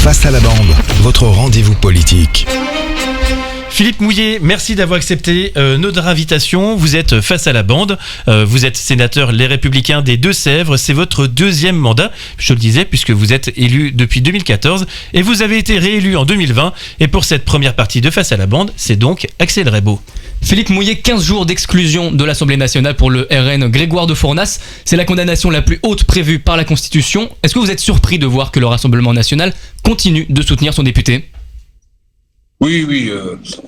Face à la bande, votre rendez-vous politique. Philippe Mouillet, merci d'avoir accepté notre invitation. Vous êtes face à la bande, vous êtes sénateur Les Républicains des Deux-Sèvres, c'est votre deuxième mandat, je le disais, puisque vous êtes élu depuis 2014 et vous avez été réélu en 2020. Et pour cette première partie de Face à la bande, c'est donc Axel Rebaud. Philippe Mouillet, 15 jours d'exclusion de l'Assemblée nationale pour le RN Grégoire de Fournas. C'est la condamnation la plus haute prévue par la Constitution. Est-ce que vous êtes surpris de voir que le Rassemblement national continue de soutenir son député ? Oui,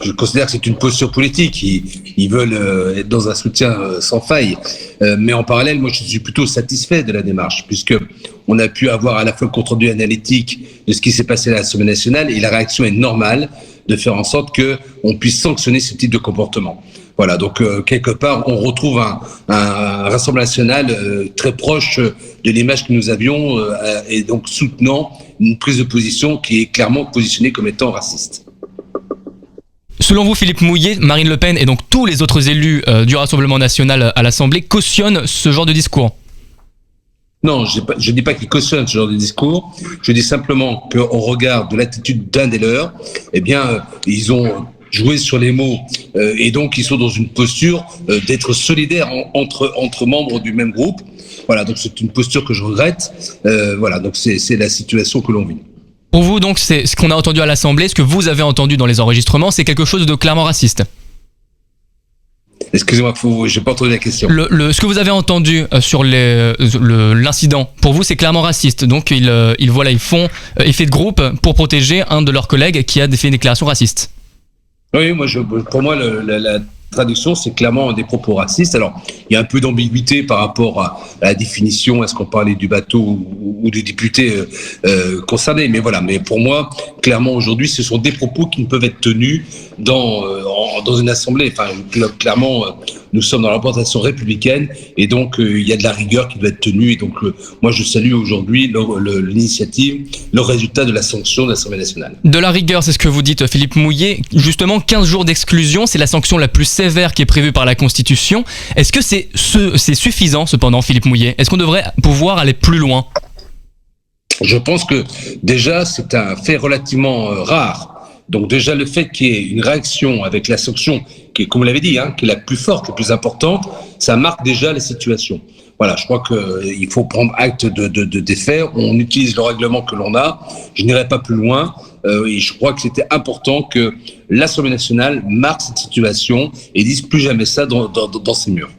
je considère que c'est une posture politique. Ils veulent être dans un soutien sans faille. Mais en parallèle, moi, je suis plutôt satisfait de la démarche, puisque on a pu avoir à la fois le compte-rendu analytique de ce qui s'est passé à l'Assemblée nationale, et la réaction est normale de faire en sorte qu'on puisse sanctionner ce type de comportement. Voilà, donc quelque part, on retrouve un Rassemblement national très proche de l'image que nous avions, et donc soutenant une prise de position qui est clairement positionnée comme étant raciste. Selon vous, Philippe Mouillet, Marine Le Pen et donc tous les autres élus du Rassemblement national à l'Assemblée cautionnent ce genre de discours ? Non, je dis pas qu'ils cautionnent ce genre de discours. Je dis simplement qu'au regard de l'attitude d'un des leurs, eh bien, ils ont joué sur les mots et donc ils sont dans une posture d'être solidaires entre membres du même groupe. Voilà, donc c'est une posture que je regrette. Voilà, donc c'est la situation que l'on vit. Pour vous, donc, c'est ce qu'on a entendu à l'Assemblée, ce que vous avez entendu dans les enregistrements, c'est quelque chose de clairement raciste. Excusez-moi, j'ai pas entendu la question. Ce que vous avez entendu sur l'incident, pour vous, c'est clairement raciste. Donc, ils font effet de groupe pour protéger un de leurs collègues qui a fait une déclaration raciste. Oui, pour moi, la traduction, c'est clairement des propos racistes. Alors, il y a un peu d'ambiguïté par rapport à la définition. Est-ce qu'on parlait du bateau ou des députés concernés ? Mais voilà. Mais pour moi, clairement, aujourd'hui, ce sont des propos qui ne peuvent être tenus dans une assemblée. Enfin, clairement, nous sommes dans la représentation républicaine et donc il y a de la rigueur qui doit être tenue. Et donc, moi, je salue aujourd'hui l'initiative, le résultat de la sanction de l'Assemblée nationale. De la rigueur, c'est ce que vous dites, Philippe Mouillet. Justement, 15 jours d'exclusion, c'est la sanction la plus sévère qui est prévue par la Constitution. Est-ce que c'est suffisant, cependant, Philippe Mouillet ? Est-ce qu'on devrait pouvoir aller plus loin ? Je pense que déjà, c'est un fait relativement rare. Donc déjà, le fait qu'il y ait une réaction avec la sanction, qui est, comme vous l'avez dit, qui est la plus forte, la plus importante, ça marque déjà la situation. Voilà, je crois qu'il faut prendre acte des faits. On utilise le règlement que l'on a. Je n'irai pas plus loin. Et je crois que c'était important que l'Assemblée nationale marque cette situation et dise plus jamais ça dans ses murs.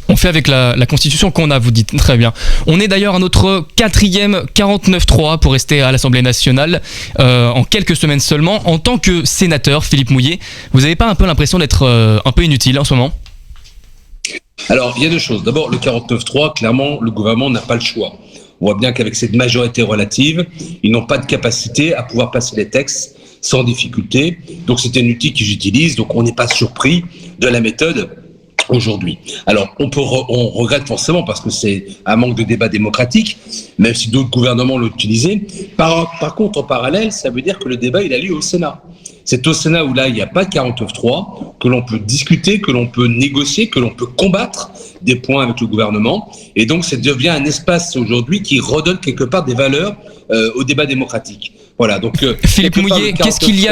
On fait avec la Constitution qu'on a, vous dites très bien. On est d'ailleurs à notre 4e 49.3 pour rester à l'Assemblée nationale en quelques semaines seulement. En tant que sénateur, Philippe Mouillet, vous n'avez pas un peu l'impression d'être un peu inutile en ce moment ? Alors, il y a deux choses. D'abord, le 49.3, clairement, le gouvernement n'a pas le choix. On voit bien qu'avec cette majorité relative, ils n'ont pas de capacité à pouvoir passer les textes sans difficulté. Donc, c'est un outil que j'utilise. Donc, on n'est pas surpris de la méthode aujourd'hui. Alors, on regrette forcément parce que c'est un manque de débat démocratique, même si d'autres gouvernements l'ont utilisé. Par contre, en parallèle, ça veut dire que le débat, il a lieu au Sénat. C'est au Sénat où là, il n'y a pas de 49.3, que l'on peut discuter, que l'on peut négocier, que l'on peut combattre des points avec le gouvernement. Et donc, ça devient un espace aujourd'hui qui redonne quelque part des valeurs au débat démocratique. Voilà, donc Philippe Mouillet, qu'est-ce qu'il y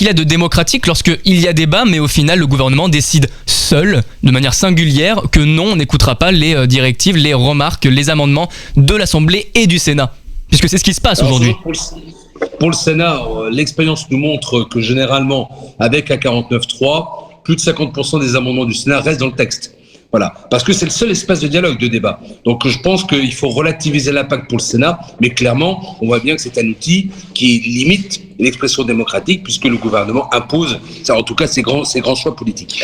a de démocratique lorsqu'il y a débat, mais au final, le gouvernement décide seul, de manière singulière, que non, on n'écoutera pas les directives, les remarques, les amendements de l'Assemblée et du Sénat, puisque c'est ce qui se passe aujourd'hui. Pour le Sénat, l'expérience nous montre que généralement, avec un 49.3, plus de 50% des amendements du Sénat restent dans le texte. Voilà, parce que c'est le seul espace de dialogue, de débat. Donc je pense qu'il faut relativiser l'impact pour le Sénat, mais clairement, on voit bien que c'est un outil qui limite l'expression démocratique, puisque le gouvernement impose, en tout cas, ses grands choix politiques.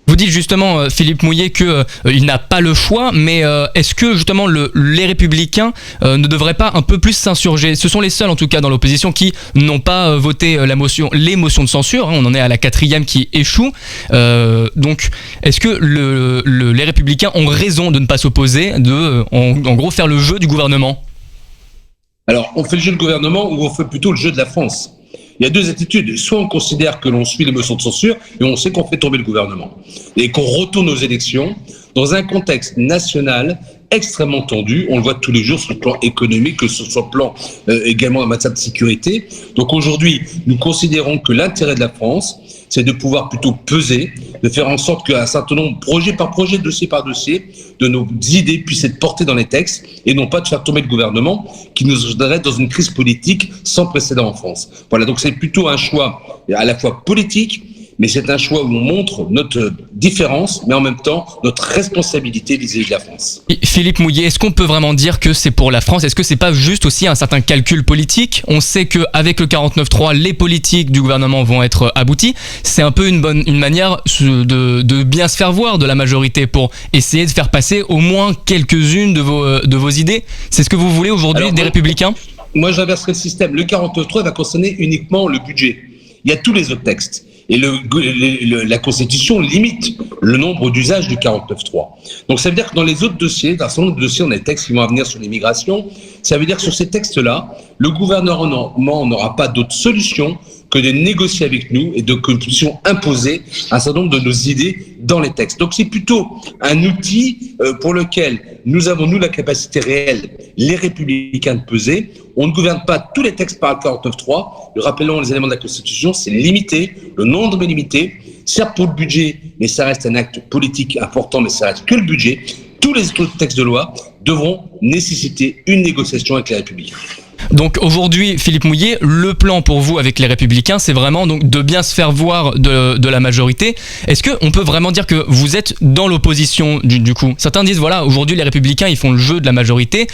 Vous dites justement, Philippe Mouillet, qu'il n'a pas le choix, mais est-ce que justement les Républicains ne devraient pas un peu plus s'insurger ? Ce sont les seuls, en tout cas, dans l'opposition qui n'ont pas voté les motions de censure. On en est à la 4e qui échoue. Donc, est-ce que les Républicains ont raison de ne pas s'opposer, en gros faire le jeu du gouvernement ? Alors, on fait le jeu du gouvernement ou on fait plutôt le jeu de la France ? Il y a deux attitudes. Soit on considère que l'on suit les motions de censure et on sait qu'on fait tomber le gouvernement. Et qu'on retourne aux élections dans un contexte national extrêmement tendu. On le voit tous les jours sur le plan économique, que ce soit le plan également en matière de sécurité. Donc aujourd'hui, nous considérons que l'intérêt de la France, c'est de pouvoir plutôt peser, de faire en sorte qu'un certain nombre, projet par projet, dossier par dossier, de nos idées puissent être portées dans les textes et non pas de faire tomber le gouvernement qui nous aiderait dans une crise politique sans précédent en France. Voilà, donc c'est plutôt un choix à la fois politique, mais c'est un choix où on montre notre différence, mais en même temps notre responsabilité vis-à-vis de la France. Philippe Mouillet, est-ce qu'on peut vraiment dire que c'est pour la France ? Est-ce que c'est pas juste aussi un certain calcul politique ? On sait qu'avec le 49.3, les politiques du gouvernement vont être abouties. C'est un peu une manière de bien se faire voir de la majorité pour essayer de faire passer au moins quelques-unes de vos idées. C'est ce que vous voulez aujourd'hui des Républicains ? Moi, j'inverserai le système. Le 49.3 va concerner uniquement le budget. Il y a tous les autres textes. Et la Constitution limite le nombre d'usages du 49.3. Donc ça veut dire que dans les autres dossiers, dans un certain nombre de dossiers, on a des textes qui vont venir sur l'immigration. Ça veut dire que sur ces textes-là, le gouvernement n'aura pas d'autre solution que de négocier avec nous et de que nous puissions imposer un certain nombre de nos idées dans les textes. Donc c'est plutôt un outil pour lequel nous avons, nous, la capacité réelle, les Républicains, de peser. On ne gouverne pas tous les textes par le 49.3. Rappelons les éléments de la Constitution, c'est limité, le nombre est limité. Certes pour le budget, mais ça reste un acte politique important, mais ça reste que le budget. Tous les autres textes de loi devront nécessiter une négociation avec les Républicains. Donc aujourd'hui, Philippe Mouillet, le plan pour vous avec les Républicains, c'est vraiment donc de bien se faire voir de la majorité. Est-ce qu'on peut vraiment dire que vous êtes dans l'opposition du coup ? Certains disent voilà, aujourd'hui les Républicains ils font le jeu de la majorité.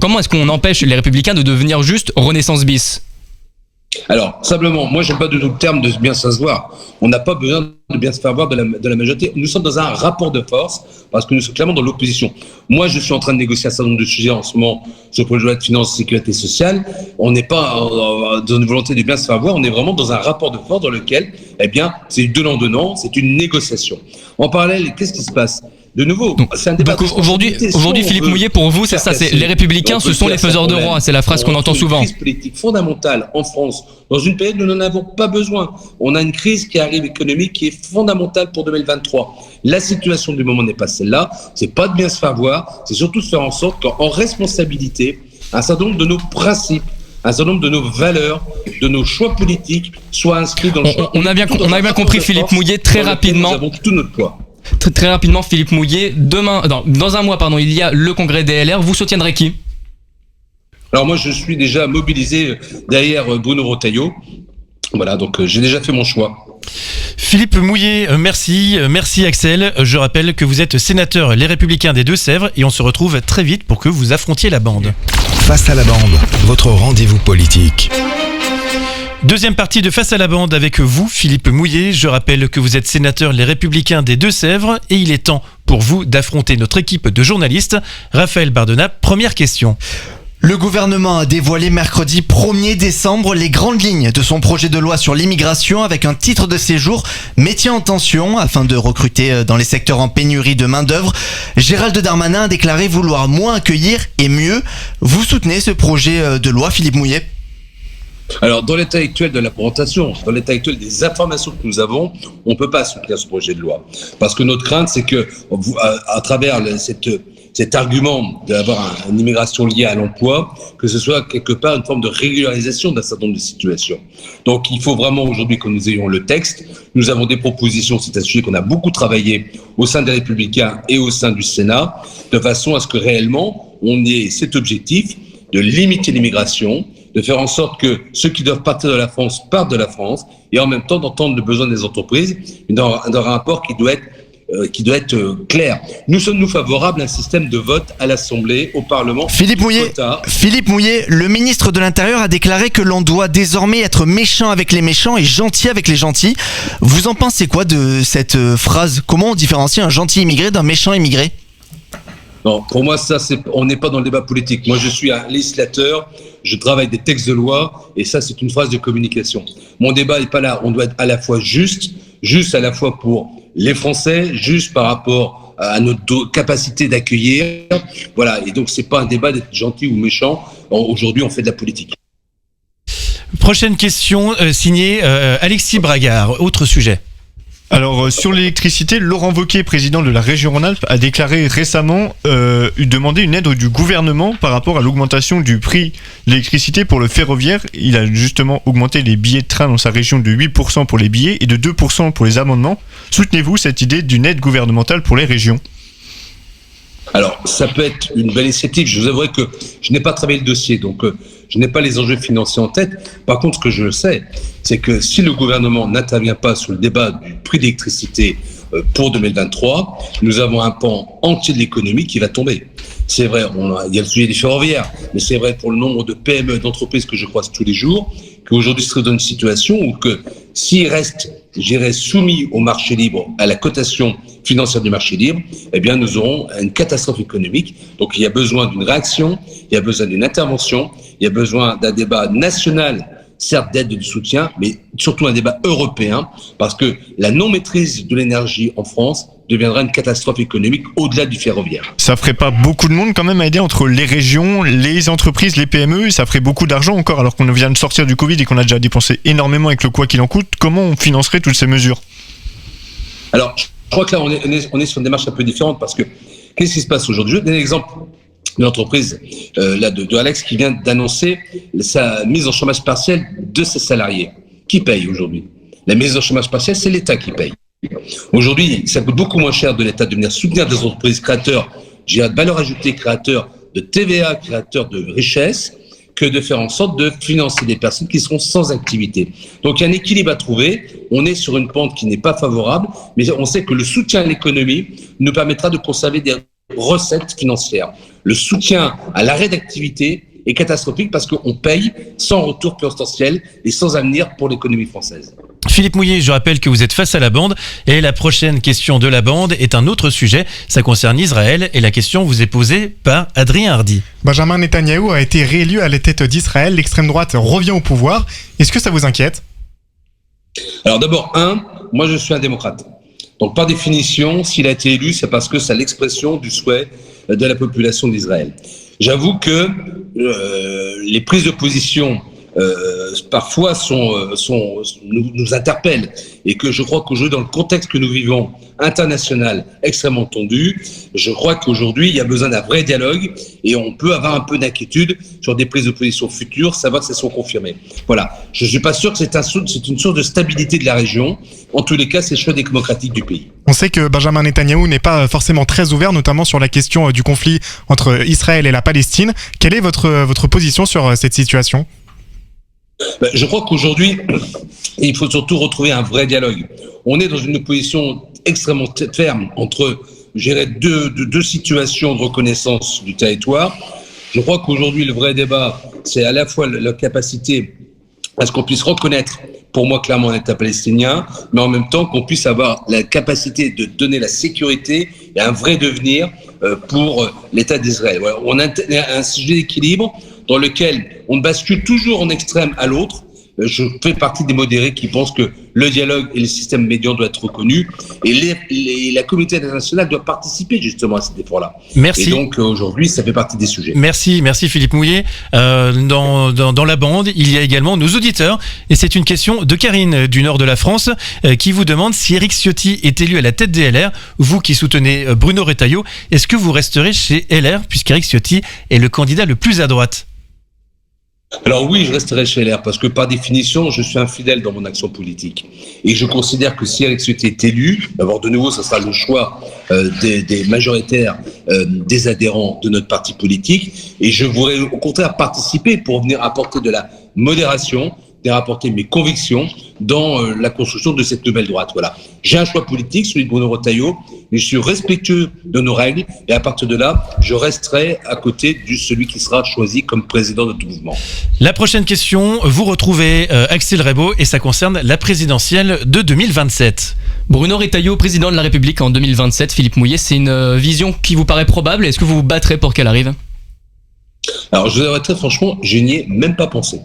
Comment est-ce qu'on empêche les Républicains de devenir juste Renaissance bis ? Alors, simplement, moi, j'aime pas du tout le terme de bien se voir. On n'a pas besoin de bien se faire voir de la majorité. Nous sommes dans un rapport de force parce que nous sommes clairement dans l'opposition. Moi, je suis en train de négocier un certain nombre de sujets en ce moment sur le projet de loi de finances et sécurité sociale. On n'est pas dans une volonté de bien se faire voir. On est vraiment dans un rapport de force dans lequel, eh bien, c'est du donnant-donnant, c'est une négociation. En parallèle, qu'est-ce qui se passe ? De nouveau, c'est un débat. Donc aujourd'hui, Philippe Mouillet, pour vous, c'est ça, c'est les Républicains, ce sont les faiseurs de roi. C'est la phrase qu'on entend souvent. Une crise politique fondamentale en France, dans une période où nous n'en avons pas besoin. On a une crise qui arrive économique qui est fondamentale pour 2023. La situation du moment n'est pas celle-là. C'est pas de bien se faire voir. C'est surtout de faire en sorte qu'en responsabilité, un certain nombre de nos principes, un certain nombre de nos valeurs, de nos choix politiques soient inscrits dans le choix. On a bien compris, Philippe Mouillet, très rapidement. Nous avons tout notre poids. Très rapidement, Philippe Mouillet, dans un mois, il y a le congrès des LR. Vous soutiendrez qui ? Alors moi, je suis déjà mobilisé derrière Bruno Retailleau. Voilà, donc j'ai déjà fait mon choix. Philippe Mouillet, merci Axel. Je rappelle que vous êtes sénateur Les Républicains des Deux-Sèvres et on se retrouve très vite pour que vous affrontiez la bande. Face à la bande, votre rendez-vous politique. Deuxième partie de Face à la bande avec vous, Philippe Mouillet. Je rappelle que vous êtes sénateur Les Républicains des Deux-Sèvres et il est temps pour vous d'affronter notre équipe de journalistes. Raphaël Bardena, première question. Le gouvernement a dévoilé mercredi 1er décembre les grandes lignes de son projet de loi sur l'immigration avec un titre de séjour métier en tension afin de recruter dans les secteurs en pénurie de main-d'œuvre. Gérald Darmanin a déclaré vouloir moins accueillir et mieux. Vous soutenez ce projet de loi, Philippe Mouillet ? Alors, dans l'état actuel de la présentation, dans l'état actuel des informations que nous avons, on ne peut pas soutenir ce projet de loi. Parce que notre crainte, c'est que, à travers cet argument d'avoir une immigration liée à l'emploi, que ce soit quelque part une forme de régularisation d'un certain nombre de situations. Donc, il faut vraiment aujourd'hui que nous ayons le texte. Nous avons des propositions, c'est un sujet qu'on a beaucoup travaillé au sein des Républicains et au sein du Sénat, de façon à ce que réellement, on ait cet objectif de limiter l'immigration, de faire en sorte que ceux qui doivent partir de la France partent de la France, et en même temps d'entendre le besoin des entreprises dans un rapport qui doit être clair. Nous sommes favorables à un système de vote à l'Assemblée, au Parlement. Philippe Mouillet, le ministre de l'Intérieur a déclaré que l'on doit désormais être méchant avec les méchants et gentil avec les gentils. Vous en pensez quoi de cette phrase ? Comment on différencie un gentil immigré d'un méchant immigré ? Non, pour moi, on n'est pas dans le débat politique. Moi, je suis un législateur, je travaille des textes de loi, et ça, c'est une phrase de communication. Mon débat n'est pas là. On doit être à la fois juste à la fois pour les Français, juste par rapport à notre capacité d'accueillir. Voilà, et donc, c'est pas un débat d'être gentil ou méchant. Aujourd'hui, on fait de la politique. Prochaine question signée Alexis Bragard. Autre sujet. Alors sur l'électricité, Laurent Wauquiez, président de la région Rhône-Alpes, a déclaré récemment demander une aide du gouvernement par rapport à l'augmentation du prix de l'électricité pour le ferroviaire. Il a justement augmenté les billets de train dans sa région de 8% pour les billets et de 2% pour les amendements. Soutenez-vous cette idée d'une aide gouvernementale pour les régions ? Alors, ça peut être une belle initiative. Je vous avouerai que je n'ai pas travaillé le dossier, donc je n'ai pas les enjeux financiers en tête. Par contre, ce que je sais, c'est que si le gouvernement n'intervient pas sur le débat du prix d'électricité pour 2023, nous avons un pan entier de l'économie qui va tomber. C'est vrai, il y a le sujet des ferroviaires, mais c'est vrai pour le nombre de PME, d'entreprises que je croise tous les jours, qu'aujourd'hui se trouve dans une situation où que s'ils restent, j'irais, soumis au marché libre, à la cotation financière du marché libre, eh bien, nous aurons une catastrophe économique. Donc, il y a besoin d'une réaction, il y a besoin d'une intervention, il y a besoin d'un débat national, certes d'aide et de soutien, mais surtout un débat européen, parce que la non-maîtrise de l'énergie en France deviendra une catastrophe économique au-delà du ferroviaire. Ça ferait pas beaucoup de monde quand même à aider entre les régions, les entreprises, les PME, et ça ferait beaucoup d'argent encore alors qu'on vient de sortir du Covid et qu'on a déjà dépensé énormément avec le quoi qu'il en coûte. Comment on financerait toutes ces mesures ? Alors, je crois que là, on est sur une démarche un peu différente parce que qu'est-ce qui se passe aujourd'hui ? Je vais donner l'exemple de l'entreprise de Alex qui vient d'annoncer sa mise en chômage partiel de ses salariés. Qui paye aujourd'hui ? La mise en chômage partiel, c'est l'État qui paye. Aujourd'hui, ça coûte beaucoup moins cher de l'État de venir soutenir des entreprises créateurs, de valeur ajoutée, créateurs de TVA, créateurs de richesse, que de faire en sorte de financer des personnes qui seront sans activité. Donc il y a un équilibre à trouver. On est sur une pente qui n'est pas favorable, mais on sait que le soutien à l'économie nous permettra de conserver des recettes financières. Le soutien à l'arrêt d'activité est catastrophique parce qu'on paye sans retour potentiel et sans avenir pour l'économie française. Philippe Mouillet, je rappelle que vous êtes face à la bande et la prochaine question de la bande est un autre sujet. Ça concerne Israël et la question vous est posée par Adrien Hardy. Benjamin Netanyahou a été réélu à la tête d'Israël. L'extrême droite revient au pouvoir. Est-ce que ça vous inquiète ? Alors d'abord, moi je suis un démocrate. Donc par définition, s'il a été élu, c'est parce que c'est l'expression du souhait de la population d'Israël. J'avoue que les prises de position parfois nous interpellent et que je crois qu'aujourd'hui, dans le contexte que nous vivons, international extrêmement tendu, je crois qu'aujourd'hui, il y a besoin d'un vrai dialogue et on peut avoir un peu d'inquiétude sur des prises de position futures, savoir si elles sont confirmées. Voilà. Je ne suis pas sûr que c'est une source de stabilité de la région. En tous les cas, c'est le choix démocratique du pays. On sait que Benjamin Netanyahou n'est pas forcément très ouvert, notamment sur la question du conflit entre Israël et la Palestine. Quelle est votre position sur cette situation ? Je crois qu'aujourd'hui, il faut surtout retrouver un vrai dialogue. On est dans une position extrêmement ferme entre, je dirais, deux situations de reconnaissance du territoire. Je crois qu'aujourd'hui, le vrai débat, c'est à la fois la capacité à ce qu'on puisse reconnaître, pour moi, clairement, un État palestinien, mais en même temps qu'on puisse avoir la capacité de donner la sécurité et un vrai devenir pour l'État d'Israël. Voilà. On a un sujet d'équilibre dans lequel on bascule toujours en extrême à l'autre. Je fais partie des modérés qui pensent que le dialogue et le système médian doivent être reconnus et la communauté internationale doit participer justement à cet effort-là. Merci. Et donc aujourd'hui, ça fait partie des sujets. Merci Philippe Mouillet. Dans la bande, il y a également nos auditeurs et c'est une question de Karine du nord de la France qui vous demande si Éric Ciotti est élu à la tête des LR, vous qui soutenez Bruno Retailleau, est-ce que vous resterez chez LR puisqu'Éric Ciotti est le candidat le plus à droite ? Alors oui, je resterai chez LR parce que par définition, je suis infidèle dans mon action politique. Et je considère que si Éric Ciotti est élu, d'abord de nouveau, ça sera le choix des majoritaires, des adhérents de notre parti politique. Et je voudrais au contraire participer pour venir apporter de la modération, venir apporter mes convictions dans la construction de cette nouvelle droite. Voilà. J'ai un choix politique, celui de Bruno Retailleau, mais je suis respectueux de nos règles et à partir de là, je resterai à côté de celui qui sera choisi comme président de tout mouvement. La prochaine question, vous retrouvez Axel Rebaud et ça concerne la présidentielle de 2027. Bruno Retailleau, président de la République en 2027, Philippe Mouillet, c'est une vision qui vous paraît probable. Est-ce que vous vous battrez pour qu'elle arrive ? Alors je vous dirais très franchement, je n'y ai même pas pensé.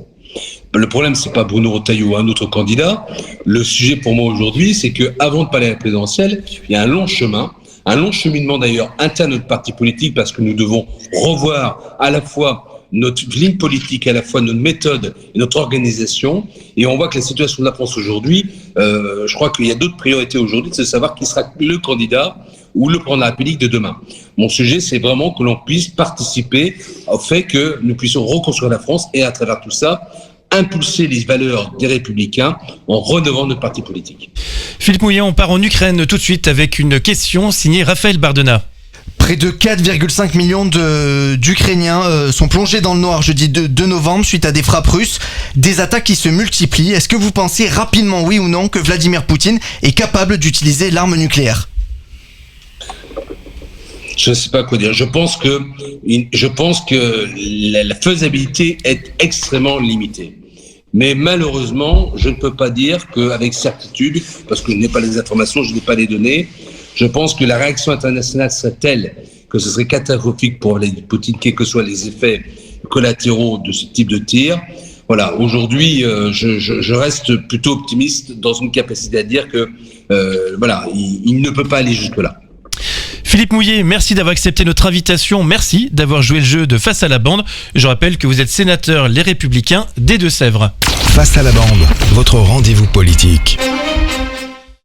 Le problème, c'est pas Bruno Retailleau ou un autre candidat. Le sujet pour moi aujourd'hui, c'est que avant de parler à la présidentielle, il y a un long cheminement d'ailleurs interne de notre parti politique parce que nous devons revoir à la fois notre ligne politique, à la fois notre méthode et notre organisation. Et on voit que la situation de la France aujourd'hui, je crois qu'il y a d'autres priorités aujourd'hui, c'est de savoir qui sera le candidat ou le président de la République de demain. Mon sujet, c'est vraiment que l'on puisse participer au fait que nous puissions reconstruire la France et à travers tout ça, impulser les valeurs des Républicains en renovant notre parti politique. Philippe Mouillet, on part en Ukraine tout de suite avec une question signée Raphaël Bardena. Près de 4,5 millions d'Ukrainiens sont plongés dans le noir jeudi 2 novembre suite à des frappes russes, des attaques qui se multiplient. Est-ce que vous pensez rapidement, oui ou non, que Vladimir Poutine est capable d'utiliser l'arme nucléaire ? Je ne sais pas quoi dire. Je pense que la faisabilité est extrêmement limitée. Mais malheureusement, je ne peux pas dire qu'avec certitude, parce que je n'ai pas les informations, je n'ai pas les données, je pense que la réaction internationale serait telle que ce serait catastrophique pour Poutine, quels que soient les effets collatéraux de ce type de tir. Voilà, aujourd'hui, je reste plutôt optimiste dans une capacité à dire que il ne peut pas aller jusque-là. Philippe Mouillet, merci d'avoir accepté notre invitation. Merci d'avoir joué le jeu de Face à la bande. Je rappelle que vous êtes sénateur Les Républicains des Deux-Sèvres. Face à la bande, votre rendez-vous politique.